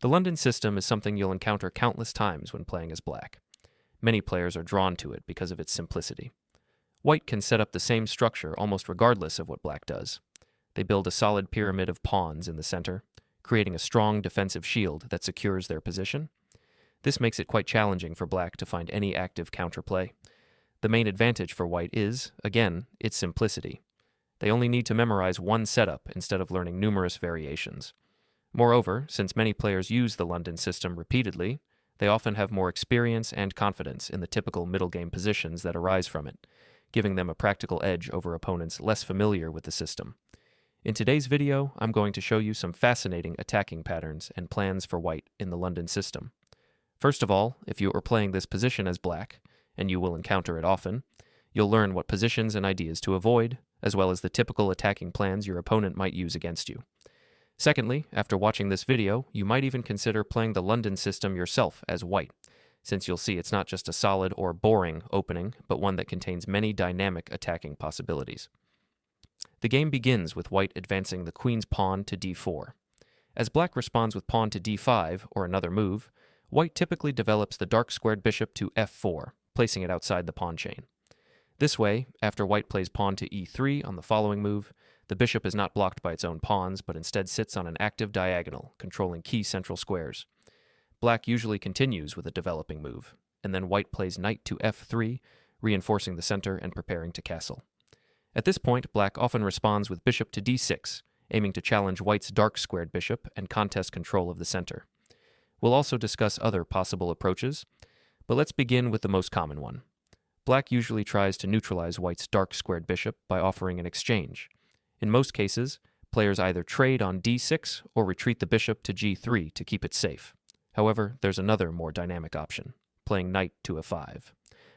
The London system is something you'll encounter countless times when playing as black. Many players are drawn to it because of its simplicity. White can set up the same structure almost regardless of what black does. They build a solid pyramid of pawns in the center, creating a strong defensive shield that secures their position. This makes it quite challenging for black to find any active counterplay. The main advantage for white is, again, its simplicity. They only need to memorize one setup instead of learning numerous variations. Moreover, since many players use the London system repeatedly, they often have more experience and confidence in the typical middle game positions that arise from it, giving them a practical edge over opponents less familiar with the system. In today's video, I'm going to show you some fascinating attacking patterns and plans for white in the London system. First of all, if you are playing this position as black, and you will encounter it often, you'll learn what positions and ideas to avoid, as well as the typical attacking plans your opponent might use against you. Secondly, after watching this video, you might even consider playing the London system yourself as white, since you'll see it's not just a solid or boring opening, but one that contains many dynamic attacking possibilities. The game begins with white advancing the queen's pawn to d4. As black responds with pawn to d5, or another move, white typically develops the dark squared bishop to f4, placing it outside the pawn chain. This way, after white plays pawn to e3 on the following move, the bishop is not blocked by its own pawns, but instead sits on an active diagonal, controlling key central squares. Black usually continues with a developing move, and then white plays knight to f3, reinforcing the center and preparing to castle. At this point, black often responds with bishop to d6, aiming to challenge white's dark squared bishop and contest control of the center. We'll also discuss other possible approaches, but let's begin with the most common one. Black usually tries to neutralize white's dark squared bishop by offering an exchange. In most cases, players either trade on d6 or retreat the bishop to g3 to keep it safe. However, there's another more dynamic option, playing knight to a5.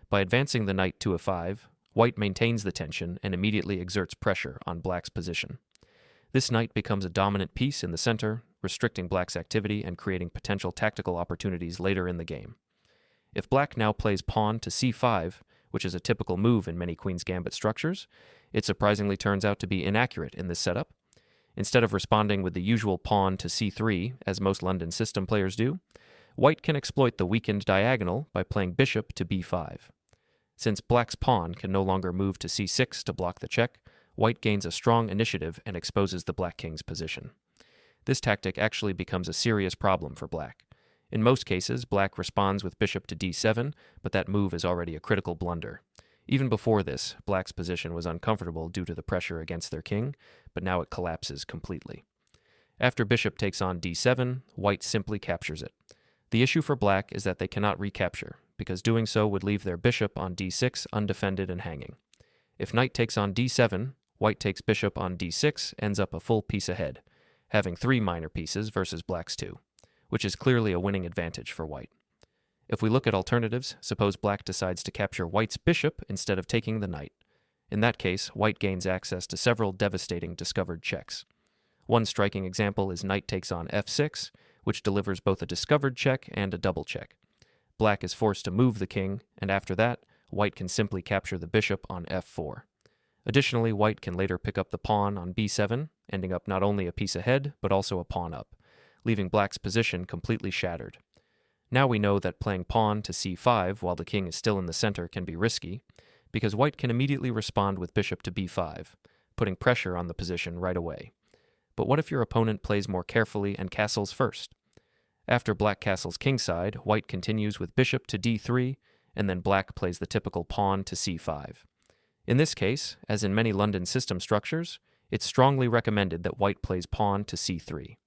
By advancing the knight to a5, white maintains the tension and immediately exerts pressure on black's position. This knight becomes a dominant piece in the center, restricting black's activity and creating potential tactical opportunities later in the game. If black now plays pawn to c5, which is a typical move in many Queen's Gambit structures, it surprisingly turns out to be inaccurate in this setup. Instead of responding with the usual pawn to c3, as most London system players do, white can exploit the weakened diagonal by playing bishop to b5. Since black's pawn can no longer move to c6 to block the check, white gains a strong initiative and exposes the black king's position. This tactic actually becomes a serious problem for black. In most cases, black responds with bishop to d7, but that move is already a critical blunder. Even before this, black's position was uncomfortable due to the pressure against their king, but now it collapses completely. After bishop takes on d7, white simply captures it. The issue for black is that they cannot recapture, because doing so would leave their bishop on d6 undefended and hanging. If knight takes on d7, white takes bishop on d6 ends up a full piece ahead, having 3 minor pieces versus black's 2, which is clearly a winning advantage for white. If we look at alternatives, suppose black decides to capture white's bishop instead of taking the knight. In that case, white gains access to several devastating discovered checks. One striking example is knight takes on f6, which delivers both a discovered check and a double check. Black is forced to move the king, and after that, white can simply capture the bishop on f4. Additionally, white can later pick up the pawn on b7, ending up not only a piece ahead, but also a pawn up, leaving black's position completely shattered. Now we know that playing pawn to c5 while the king is still in the center can be risky, because white can immediately respond with bishop to b5, putting pressure on the position right away. But what if your opponent plays more carefully and castles first? After black castles kingside, white continues with bishop to d3, and then black plays the typical pawn to c5. In this case, as in many London system structures, it's strongly recommended that white plays pawn to c3.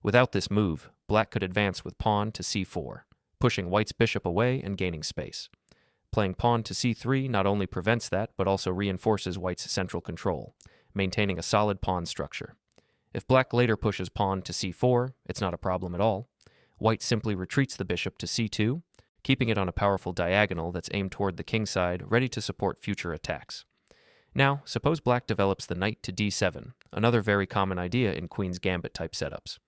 Without this move, black could advance with pawn to c4, pushing white's bishop away and gaining space. Playing pawn to c3 not only prevents that, but also reinforces white's central control, maintaining a solid pawn structure. If black later pushes pawn to c4, it's not a problem at all. White simply retreats the bishop to c2, keeping it on a powerful diagonal that's aimed toward the king side, ready to support future attacks. Now, suppose black develops the knight to d7, another very common idea in Queen's Gambit type setups.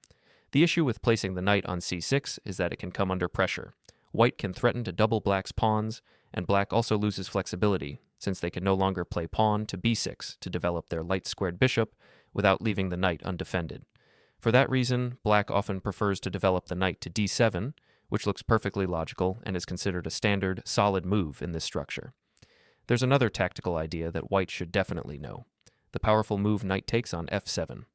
The issue with placing the knight on c6 is that it can come under pressure. White can threaten to double black's pawns, and black also loses flexibility, since they can no longer play pawn to b6 to develop their light-squared bishop without leaving the knight undefended. For that reason, black often prefers to develop the knight to d7, which looks perfectly logical and is considered a standard, solid move in this structure. There's another tactical idea that white should definitely know: the powerful move knight takes on f7.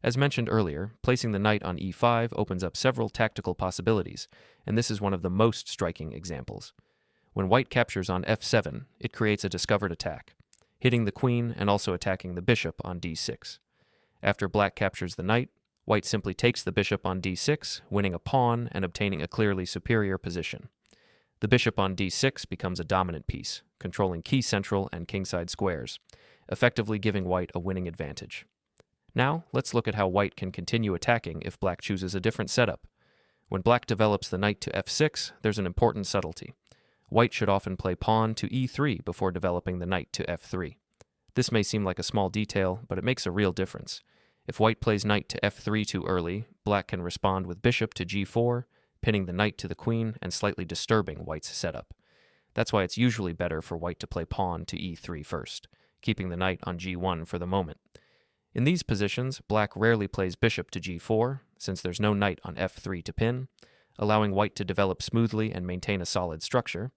As mentioned earlier, placing the knight on e5 opens up several tactical possibilities, and this is one of the most striking examples. When white captures on f7, it creates a discovered attack, hitting the queen and also attacking the bishop on d6. After black captures the knight, white simply takes the bishop on d6, winning a pawn and obtaining a clearly superior position. The bishop on d6 becomes a dominant piece, controlling key central and kingside squares, effectively giving white a winning advantage. Now, let's look at how white can continue attacking if black chooses a different setup. When black develops the knight to f6, there's an important subtlety. White should often play pawn to e3 before developing the knight to f3. This may seem like a small detail, but it makes a real difference. If white plays knight to f3 too early, black can respond with bishop to g4, pinning the knight to the queen and slightly disturbing white's setup. That's why it's usually better for white to play pawn to e3 first, keeping the knight on g1 for the moment. In these positions, black rarely plays bishop to g4, since there's no knight on f3 to pin, allowing white to develop smoothly and maintain a solid structure.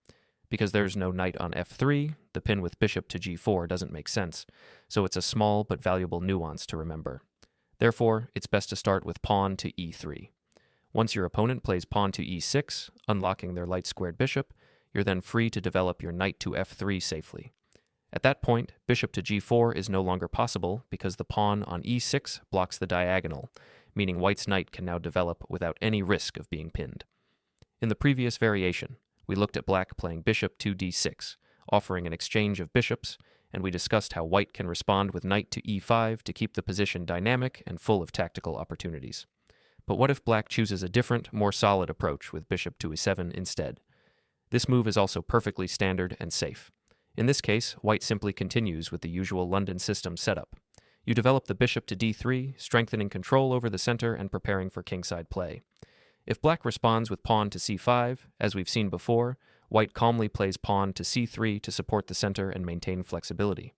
Because there's no knight on f3, the pin with bishop to g4 doesn't make sense, so it's a small but valuable nuance to remember. Therefore, it's best to start with pawn to e3. Once your opponent plays pawn to e6, unlocking their light-squared bishop, you're then free to develop your knight to f3 safely. At that point, bishop to g4 is no longer possible because the pawn on e6 blocks the diagonal, meaning white's knight can now develop without any risk of being pinned. In the previous variation, we looked at black playing bishop to d6, offering an exchange of bishops, and we discussed how white can respond with knight to e5 to keep the position dynamic and full of tactical opportunities. But what if black chooses a different, more solid approach with bishop to e7 instead? This move is also perfectly standard and safe. In this case, white simply continues with the usual London system setup. You develop the bishop to d3, strengthening control over the center and preparing for kingside play. If black responds with pawn to c5, as we've seen before, white calmly plays pawn to c3 to support the center and maintain flexibility.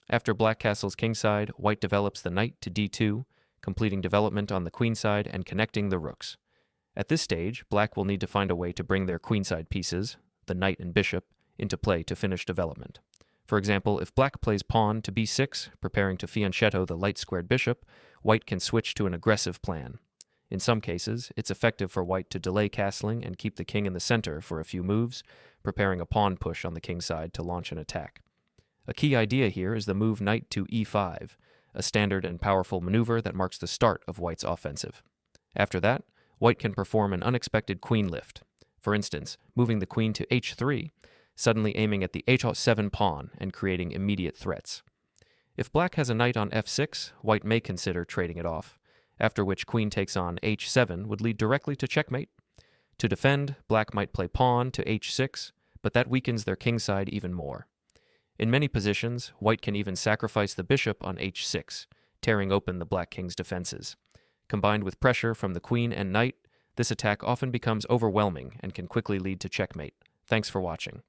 After black castles kingside, white develops the knight to d2, completing development on the queenside and connecting the rooks. At this stage, black will need to find a way to bring their queenside pieces, the knight and bishop, into play to finish development. For example, if black plays pawn to b6, preparing to fianchetto the light-squared bishop, white can switch to an aggressive plan. In some cases, it's effective for white to delay castling and keep the king in the center for a few moves, preparing a pawn push on the king side to launch an attack. A key idea here is the move knight to e5, a standard and powerful maneuver that marks the start of white's offensive. After that, white can perform an unexpected queen lift. For instance, moving the queen to h3, suddenly aiming at the h7 pawn and creating immediate threats. If black has a knight on f6, white may consider trading it off, after which queen takes on h7 would lead directly to checkmate. To defend, black might play pawn to h6, but that weakens their kingside even more. In many positions, white can even sacrifice the bishop on h6, tearing open the black king's defenses. Combined with pressure from the queen and knight, this attack often becomes overwhelming and can quickly lead to checkmate. Thanks for watching.